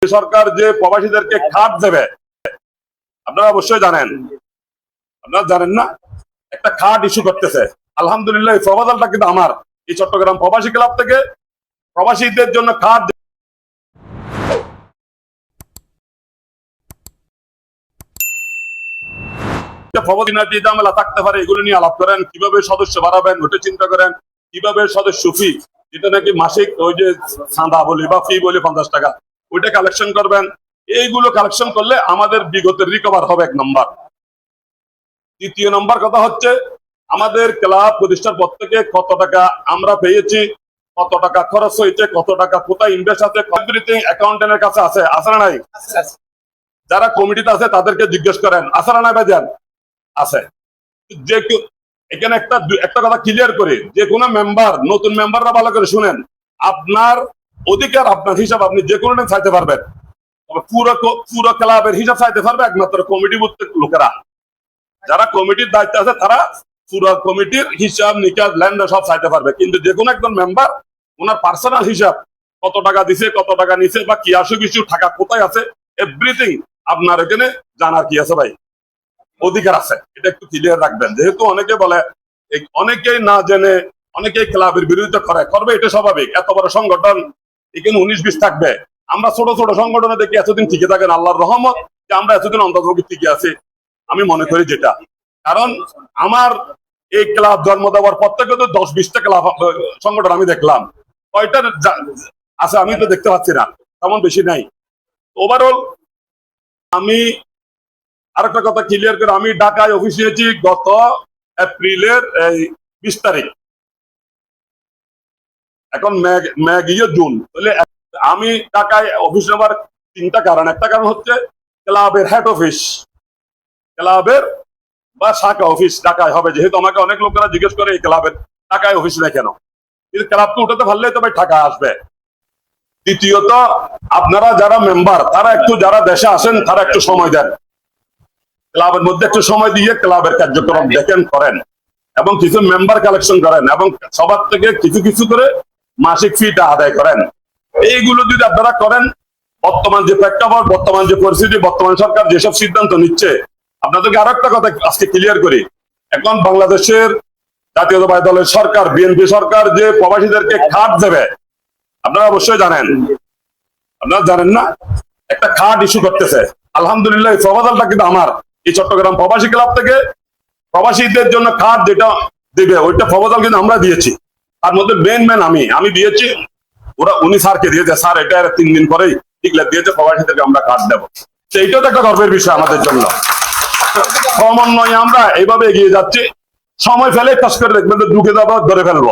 সরকার যে প্রবাসীদেরকে খাট দেবে আপনারা অবশ্যই জানেন। আপনারা জানেন না, একটা খাট ইস্যু করতেছে। আলহামদুলিল্লাহ এই প্রপোজালটা কিন্তু আমার এই চট্টগ্রাম প্রবাসী ক্লাব থেকে প্রবাসীদের জন্য খাট ঝামেলা থাকতে পারে, এগুলো নিয়ে আলাপ করেন। কিভাবে সদস্য বাড়াবেন ওটা চিন্তা করেন। কিভাবে সদস্য ফি, যেটা নাকি মাসিক ওই যে চাঁদা বলি বা ফি বলি 50 টাকা, ওইটা কালেকশন করবেন। এইগুলো কালেকশন করলে আমাদের বিগতের রিকভার হবে, এক নম্বর। দ্বিতীয় নম্বর কথা হচ্ছে আমাদের ক্লাব প্রতিষ্ঠার পর থেকে কত টাকা আমরা পেয়েছি, কত টাকা খরচ হয়েছে, কত টাকা কোথায় ইনভেস্ট আছে, এভরিথিং অ্যাকাউন্টেন্টের কাছে আছে, আছে না নাই? যারা কমিটিতে আছে তাদেরকে জিজ্ঞেস করেন, আছে না নাই ভাইজান? আছে। যে এখানে একটা কথা ক্লিয়ার করে, যে কোনো মেম্বার, নতুন মেম্বাররা ভালো করে শুনেন, আপনার অধিকার, আপনার হিসাব আপনি যে কোনো চাইতে পারবেন। তবে পুরো ক্লাবের হিসাব চাইতে পারবে একমাত্র কমিটিভুক্ত লোকেরা। যারা কমিটির দায়িত্ব আছে তারা পুরো কমিটির হিসাব নিকাশ লেনদেন সব চাইতে পারবে। কিন্তু যে কোনো একজন মেম্বার ওনার পার্সোনাল হিসাব, কত টাকা দিছে, কত টাকা নিছে, বা কি আসু কিছু টাকা কোথায় আছে, এভরিথিং আপনার এখানে জানার কি আছে ভাই, অধিকার আছে। এটা একটু ক্লিয়ার রাখবেন। যেহেতু অনেকে বলে, অনেকেই না জেনে অনেকেই ক্লাবের বিরোধিতা করবে, এটা স্বাভাবিক। এত বড় সংগঠন, এখানে 19-20 থাকবে। আমরা ছোট ছোট সংগঠনে দেখি এতদিন টিকে থাকেন, আল্লাহর রহমত যে আমরা এতদিন অন্তর্ভুক্ত টিকে আছি। আমি মনে করি যেটা, কারণ আমার এই ক্লাব জন্ম দেওয়ার পর থেকে তো 10-20টা ক্লাব সংগঠন আমি দেখলাম। কয়টা আছে আমি তো দেখতে পাচ্ছি না, তেমন বেশি নাই। ওভারঅল আমি আরেকটা কথা ক্লিয়ার করে, আমি ঢাকায় অফিস নিয়েছি গত এপ্রিলের 20 তারিখ। এখন জুন, তাহলে আমি ঢাকায় অফিস নেবার 3টা কারণ। একটা কারণ হচ্ছে ক্লাবের হেড অফিস, ক্লাবের বা শাখা অফিস ঢাকায় হবে। যেহেতু আমাকে অনেক লোকেরা জিজ্ঞেস করে এই ক্লাবের ঢাকায় অফিস নেই কেন, কিন্তু ক্লাব তো উঠাতে পারলেই তো ভাই ঢাকায় আসবে। দ্বিতীয়ত আপনারা যারা মেম্বার, তারা একটু, যারা দেশে আসেন তারা একটু সময় দেন, ক্লাবের মধ্যে একটু সময় দিয়ে ক্লাবের কার্যক্রম দেখেন, করেন, এবং কিছু মেম্বার কালেকশন করেন, এবং সবার থেকে কিছু কিছু করে মাসিক ফিটা আদায় করেন। এইগুলো যদি আপনারা করেন, বর্তমান যে প্রেক্ষাপট, বর্তমান যে পরিস্থিতি, বর্তমান সরকার যেসব সিদ্ধান্ত নিচ্ছে, আপনাদেরকে আরো একটা কথা আজকে ক্লিয়ার করি। এখন বাংলাদেশের জাতীয়তাবাদী দলের সরকার, বিএনপি সরকার যে প্রবাসীদেরকে খাট দেবে আপনারা অবশ্যই জানেন। আপনারা জানেন না, একটা খাট ইস্যু করতেছে। আলহামদুলিল্লাহ এই প্রপোজালটা কিন্তু আমার এই চট্টগ্রাম প্রবাসী ক্লাব থেকে প্রবাসীদের জন্য খাট যেটা দেবে, ওইটা প্রপোজাল কিন্তু আমরা দিয়েছি। তার মধ্যে মেন আমি দিয়েছি, উনি স্যারকে দিয়েছে, স্যার এটা 3 দিন পরেই টিকলে দিয়েছে, প্রবাসীদেরকে আমরা কার্ড দেবো। সেইটাও তো একটা গর্বের বিষয় আমাদের জন্য। ক্রমান্বয়ে আমরা এইভাবে এগিয়ে যাচ্ছি। সময় ফেলে কাজ করে দেখবেন, ঢুকে যাবো, ধরে ফেলবো।